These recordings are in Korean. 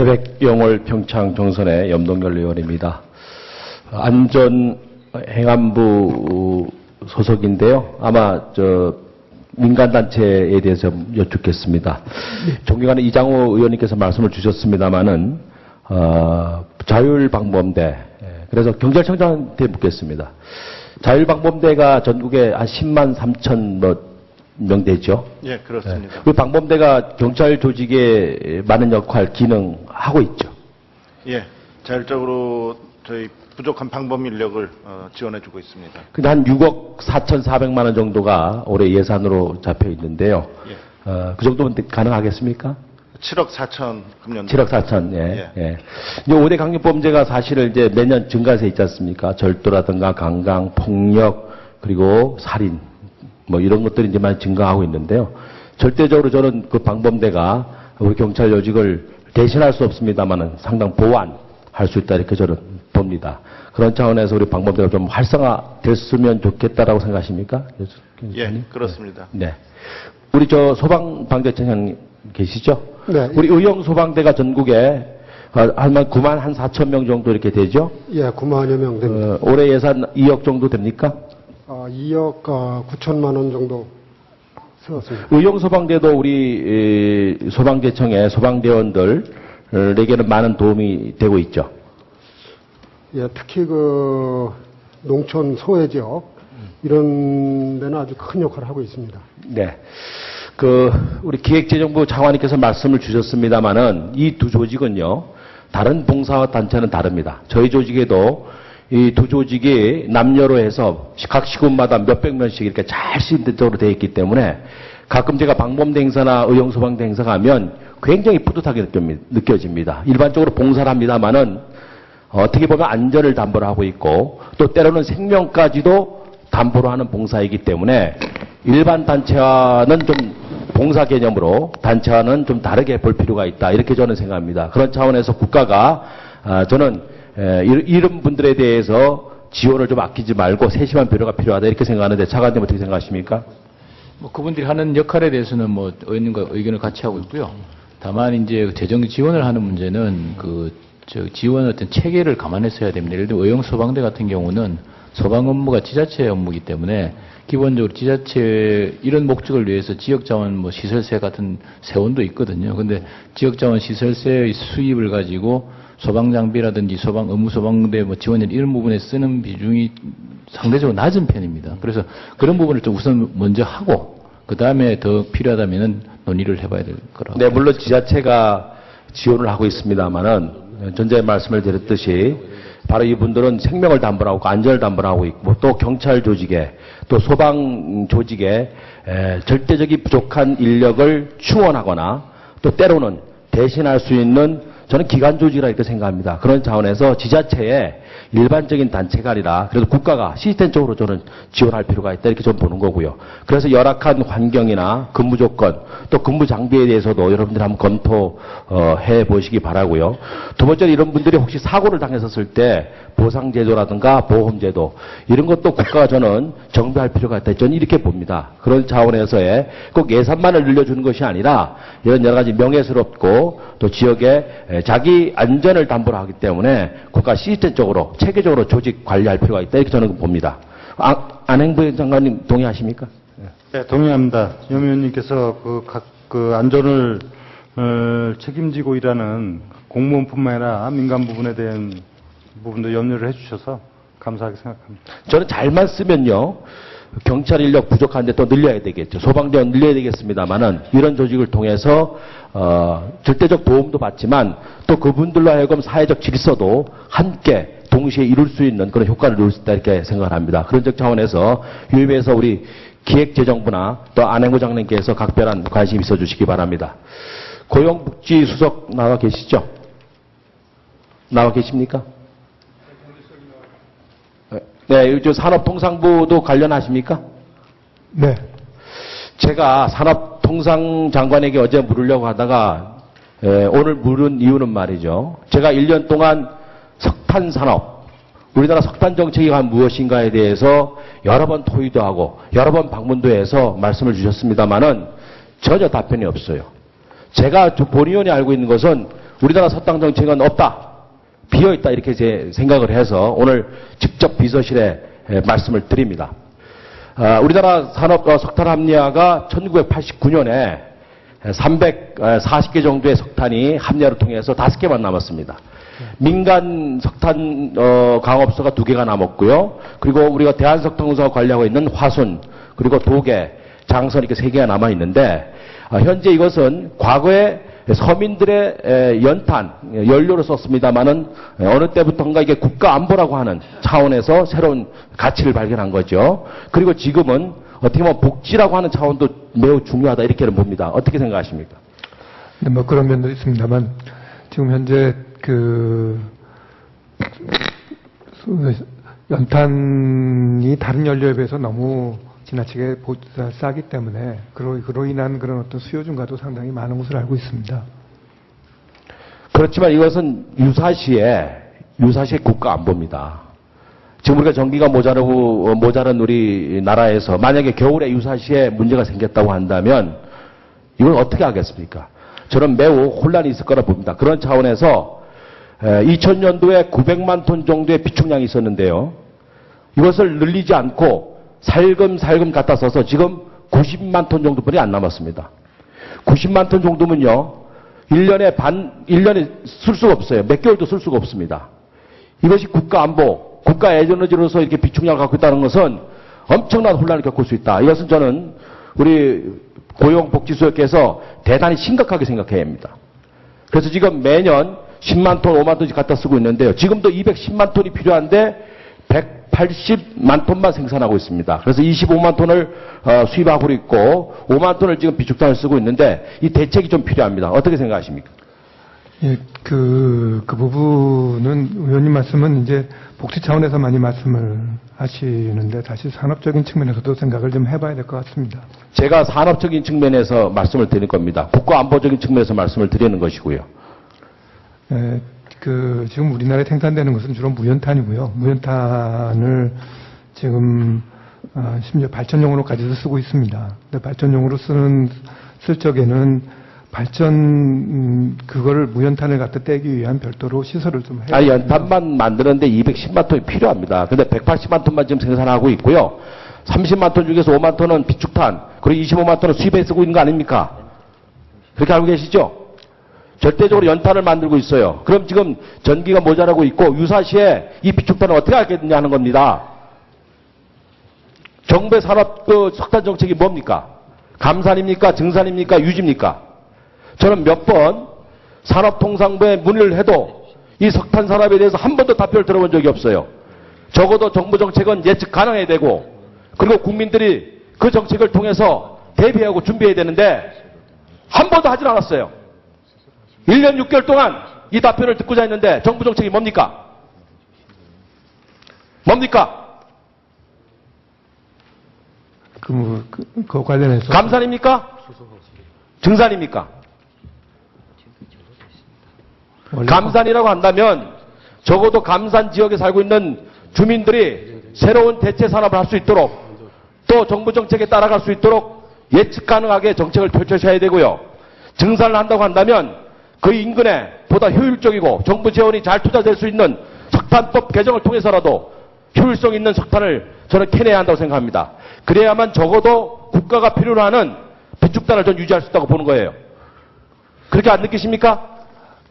태백영월 평창 경선의 염동열 의원입니다. 안전행안부 소속인데요. 아마 민간단체에 대해서 여쭙겠습니다. 존경하는 이장호 의원님께서 말씀을 주셨습니다마는 자율방범대, 그래서 경찰청장한테 묻겠습니다. 자율방범대가 전국에 한 10만 3천 명대죠. 예, 그렇습니다. 그 방범대가 경찰 조직에 많은 역할, 기능하고 있죠. 예, 자율적으로 저희 부족한 방범 인력을 지원해주고 있습니다. 근데 한 6억 4,400만 원 정도가 올해 예산으로 잡혀 있는데요. 예. 그 정도면 가능하겠습니까? 7억 4천 금년. 7억 4천, 예. 예. 예. 이제 5대 강력범죄가 사실은 이제 매년 증가세 있지 않습니까? 절도라든가 강간, 폭력, 그리고 살인, 뭐 이런 것들이 이제 많이 증가하고 있는데요. 절대적으로 저는 그 방범대가 우리 경찰 조직을 대신할 수 없습니다만은 상당 보완할 수 있다 이렇게 저는 봅니다. 그런 차원에서 우리 방범대가 좀 활성화됐으면 좋겠다라고 생각하십니까? 예, 그렇습니다. 네. 우리 소방방재청장 계시죠? 네. 우리 의용 소방대가 전국에 한 9만 한 4천 명 정도 이렇게 되죠? 예, 9만여 명 됩니다. 올해 예산 2억 정도 됩니까? 2억 9천만 원 정도 세웠습니다. 의용 소방대도 우리 소방대청의 소방대원들에게는 많은 도움이 되고 있죠. 예, 특히 농촌 소외 지역 이런 데는 아주 큰 역할을 하고 있습니다. 네. 우리 기획재정부 장관님께서 말씀을 주셨습니다만은 이 두 조직은요, 다른 봉사단체는 다릅니다. 저희 조직에도 이 두 조직이 남녀로 해서 각 시군마다 몇백 명씩 이렇게 잘 시스템적으로 되어 있기 때문에 가끔 제가 방범대 행사나 의용소방대 행사 가면 굉장히 뿌듯하게 느껴집니다. 일반적으로 봉사를 합니다만은 어떻게 보면 안전을 담보로 하고 있고 또 때로는 생명까지도 담보로 하는 봉사이기 때문에 일반 단체와는 좀 봉사 개념으로 단체와는 좀 다르게 볼 필요가 있다. 이렇게 저는 생각합니다. 그런 차원에서 국가가 저는 이런 분들에 대해서 지원을 좀 아끼지 말고 세심한 배려가 필요하다. 이렇게 생각하는데 차관님 어떻게 생각하십니까? 그분들이 하는 역할에 대해서는 의원님과 의견을 같이 하고 있고요. 다만 이제 재정 지원을 하는 문제는 지원 어떤 체계를 감안해서 해야 됩니다. 예를 들어 의용 소방대 같은 경우는 소방 업무가 지자체 업무이기 때문에 기본적으로 지자체 이런 목적을 위해서 지역자원 시설세 같은 세원도 있거든요. 근데 지역자원 시설세의 수입을 가지고 소방장비라든지 소방대 지원일 이런 부분에 쓰는 비중이 상대적으로 낮은 편입니다. 그래서 그런 부분을 좀 우선 먼저 하고 그 다음에 더 필요하다면은 논의를 해봐야 될 거라고. 네, 물론 지자체가 지원을 하고 있습니다만은 전에 말씀을 드렸듯이 바로 이분들은 생명을 담보로 하고 안전을 담보로 하고 있고 또 경찰 조직에 또 소방 조직에 절대적인 부족한 인력을 충원하거나 또 때로는 대신할 수 있는 저는 기관 조직이라 이렇게 생각합니다. 그런 차원에서 지자체의 일반적인 단체가 아니라 그래도 국가가 시스템적으로 저는 지원할 필요가 있다 이렇게 좀 보는 거고요. 그래서 열악한 환경이나 근무 조건 또 근무 장비에 대해서도 여러분들이 한번 검토해 보시기 바라고요. 두 번째는 이런 분들이 혹시 사고를 당했었을 때 보상제도라든가 보험제도 이런 것도 국가가 저는 정비할 필요가 있다. 저는 이렇게 봅니다. 그런 차원에서의 꼭 예산만을 늘려주는 것이 아니라 이런 여러 가지 명예스럽고 또 지역의 자기 안전을 담보로 하기 때문에 국가 시스템적으로 체계적으로 조직 관리할 필요가 있다. 이렇게 저는 봅니다. 안행부 장관님 동의하십니까? 네, 동의합니다. 염 의원님께서 그 안전을 책임지고 일하는 공무원뿐만 아니라 민간 부분에 대한 부분도 염려를 해주셔서 감사하게 생각합니다. 저는 잘만 쓰면요. 경찰 인력 부족한데 또 늘려야 되겠죠. 소방대원 늘려야 되겠습니다만은 이런 조직을 통해서 절대적 도움도 받지만 또 그분들로 하여금 사회적 질서도 함께 동시에 이룰 수 있는 그런 효과를 누릴 수 있다 이렇게 생각을 합니다. 그런 차원에서 유입해서 우리 기획재정부나 또 안행부 장관님께서 각별한 관심 있어 주시기 바랍니다. 고용복지수석 나와 계시죠? 나와 계십니까? 네, 산업통상부도 관련하십니까? 네. 제가 산업통상장관에게 어제 물으려고 하다가 오늘 물은 이유는 말이죠. 제가 1년 동안 석탄산업, 우리나라 석탄 정책이 무엇인가에 대해서 여러 번 토의도 하고 여러 번 방문도 해서 말씀을 주셨습니다마는 전혀 답변이 없어요. 제가 본의원이 알고 있는 것은 우리나라 석탄 정책은 없다, 비어있다 이렇게 제 생각을 해서 오늘 직접 비서실에 말씀을 드립니다. 우리나라 산업 석탄 합리화가 1989년에 340개 정도의 석탄이 합리화를 통해서 5개만 남았습니다. 민간 석탄 광업소가 2개가 남았고요. 그리고 우리가 대한석탄공사가 관리하고 있는 화순, 그리고 도계, 장선 이렇게 3개가 남아 있는데 현재 이것은 과거에 서민들의 연탄, 연료로 썼습니다만은 어느 때부터인가 이게 국가 안보라고 하는 차원에서 새로운 가치를 발견한 거죠. 그리고 지금은 어떻게 보면 복지라고 하는 차원도 매우 중요하다 이렇게는 봅니다. 어떻게 생각하십니까? 네, 뭐 그런 면도 있습니다만 지금 현재 연탄이 다른 연료에 비해서 너무 지나치게 싸기 때문에 그로 인한 그런 어떤 수요 증가도 상당히 많은 것을 알고 있습니다. 그렇지만 이것은 유사시에 국가 안보입니다. 지금 우리가 전기가 모자란 우리나라에서 만약에 겨울에 유사시에 문제가 생겼다고 한다면 이걸 어떻게 하겠습니까? 저는 매우 혼란이 있을 거라 봅니다. 그런 차원에서 2000년도에 900만 톤 정도의 비축량이 있었는데요. 이것을 늘리지 않고 살금살금 갖다 써서 지금 90만 톤 정도뿐이 안 남았습니다. 90만 톤 정도면요, 1년에 쓸 수가 없어요. 몇 개월도 쓸 수가 없습니다. 이것이 국가 안보, 국가 에너지로서 이렇게 비축량을 갖고 있다는 것은 엄청난 혼란을 겪을 수 있다. 이것은 저는 우리 고용복지수석께서 대단히 심각하게 생각해야 합니다. 그래서 지금 매년 10만 톤, 5만 톤씩 갖다 쓰고 있는데요. 지금도 210만 톤이 필요한데 180만 톤만 생산하고 있습니다. 그래서 25만 톤을 수입하고 있고 5만 톤을 지금 비축탄을 쓰고 있는데 이 대책이 좀 필요합니다. 어떻게 생각하십니까? 예, 그 부분은 의원님 말씀은 이제 복지 차원에서 많이 말씀을 하시는데 다시 산업적인 측면에서도 생각을 좀 해봐야 될 것 같습니다. 제가 산업적인 측면에서 말씀을 드릴 겁니다. 국가 안보적인 측면에서 말씀을 드리는 것이고요. 예, 지금 우리나라에 생산되는 것은 주로 무연탄이고요. 무연탄을 지금 심지어 발전용으로까지도 쓰고 있습니다. 근데 발전용으로 쓸 적에는 그거를 무연탄을 갖다 떼기 위한 별도로 시설을 좀 해야 연탄만 만드는데 210만 톤이 필요합니다. 근데 180만 톤만 지금 생산하고 있고요. 30만 톤 중에서 5만 톤은 비축탄, 그리고 25만 톤은 수입해 쓰고 있는 거 아닙니까? 그렇게 알고 계시죠? 절대적으로 연탄을 만들고 있어요. 그럼 지금 전기가 모자라고 있고 유사시에 이 비축탄을 어떻게 하겠느냐 하는 겁니다. 정부의 산업 석탄 정책이 뭡니까? 감산입니까? 증산입니까? 유지입니까? 저는 몇 번 산업통상부에 문의를 해도 이 석탄 산업에 대해서 한 번도 답변을 들어본 적이 없어요. 적어도 정부 정책은 예측 가능해야 되고 그리고 국민들이 그 정책을 통해서 대비하고 준비해야 되는데 한 번도 하질 않았어요. 1년 6개월 동안 이 답변을 듣고자 했는데 정부 정책이 뭡니까? 뭡니까? 그 관련해서 감산입니까? 증산입니까? 감산이라고 한다면 적어도 감산 지역에 살고 있는 주민들이 새로운 대체 산업을 할 수 있도록 또 정부 정책에 따라갈 수 있도록 예측 가능하게 정책을 펼쳐셔야 되고요. 증산을 한다고 한다면 그 인근에 보다 효율적이고 정부 재원이 잘 투자될 수 있는 석탄법 개정을 통해서라도 효율성 있는 석탄을 저는 캐내야 한다고 생각합니다. 그래야만 적어도 국가가 필요로 하는 비축단을 전 유지할 수 있다고 보는 거예요. 그렇게 안 느끼십니까?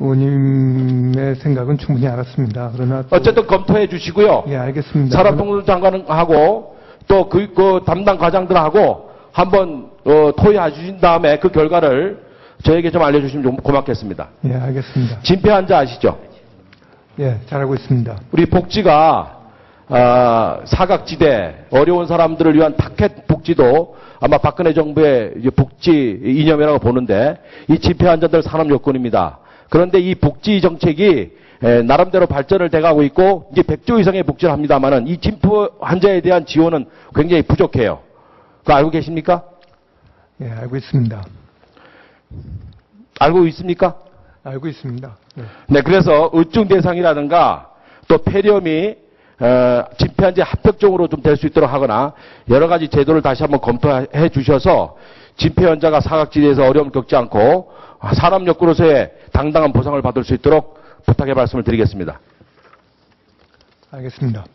의원님의 생각은 충분히 알았습니다. 그러나 어쨌든 검토해 주시고요. 예, 알겠습니다. 산업통상 장관하고 또 그 담당 과장들하고 한번 토의해 주신 다음에 그 결과를 저에게 좀 알려주시면 좀 고맙겠습니다. 예, 알겠습니다. 진폐 환자 아시죠? 예, 잘 알고 있습니다. 우리 복지가 사각지대 어려운 사람들을 위한 타켓 복지도 아마 박근혜 정부의 복지 이념이라고 보는데 이 진폐 환자들 산업 요건입니다. 그런데 이 복지 정책이 나름대로 발전을 돼가고 있고 이제 100조 이상의 복지를 합니다만은 이 진폐 환자에 대한 지원은 굉장히 부족해요. 그거 알고 계십니까? 예, 알고 있습니다. 알고 있습니까? 알고 있습니다. 네. 네, 그래서 의증 대상이라든가 또 폐렴이 진폐한제 합격적으로 좀 될 수 있도록 하거나 여러 가지 제도를 다시 한번 검토해 주셔서 진폐연자가 사각지대에서 어려움을 겪지 않고 산업역구로서의 당당한 보상을 받을 수 있도록 부탁의 말씀을 드리겠습니다. 알겠습니다.